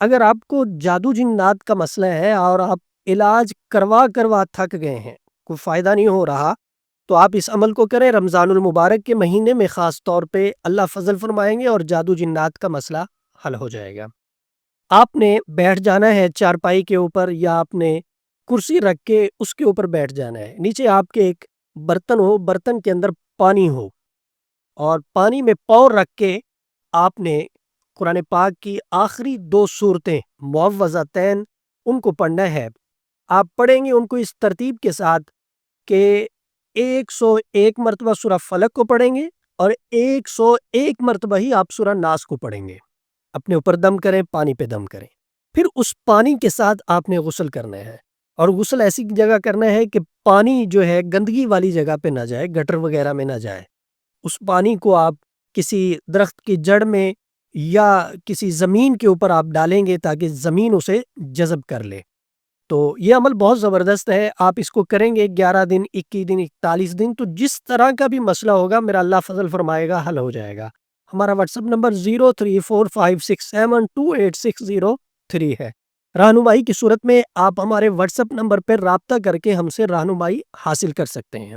اگر آپ کو جادو جنات کا مسئلہ ہے اور آپ علاج کروا تھک گئے ہیں، کوئی فائدہ نہیں ہو رہا، تو آپ اس عمل کو کریں۔ رمضان المبارک کے مہینے میں خاص طور پہ اللہ فضل فرمائیں گے اور جادو جنات کا مسئلہ حل ہو جائے گا۔ آپ نے بیٹھ جانا ہے چارپائی کے اوپر یا آپ نے کرسی رکھ کے اس کے اوپر بیٹھ جانا ہے۔ نیچے آپ کے ایک برتن ہو، برتن کے اندر پانی ہو، اور پانی میں پاؤں رکھ کے آپ نے قرآن پاک کی آخری 2 سورتیں معوذتین ان کو پڑھنا ہے۔ آپ پڑھیں گے ان کو اس ترتیب کے ساتھ کہ 101 مرتبہ سورہ فلق کو پڑھیں گے اور 101 مرتبہ ہی آپ سورہ ناس کو پڑھیں گے۔ اپنے اوپر دم کریں، پانی پہ دم کریں، پھر اس پانی کے ساتھ آپ نے غسل کرنا ہے، اور غسل ایسی جگہ کرنا ہے کہ پانی جو ہے گندگی والی جگہ پہ نہ جائے، گٹر وغیرہ میں نہ جائے۔ اس پانی کو آپ کسی درخت کی جڑ میں یا کسی زمین کے اوپر آپ ڈالیں گے تاکہ زمین اسے جذب کر لے۔ تو یہ عمل بہت زبردست ہے، آپ اس کو کریں گے 11 دن، 21 دن، 41 دن، تو جس طرح کا بھی مسئلہ ہوگا میرا اللہ فضل فرمائے گا، حل ہو جائے گا۔ ہمارا واٹس ایپ نمبر 0345672860 ہے۔ رہنمائی کی صورت میں آپ ہمارے واٹس ایپ نمبر پر رابطہ کر کے ہم سے رہنمائی حاصل کر سکتے ہیں۔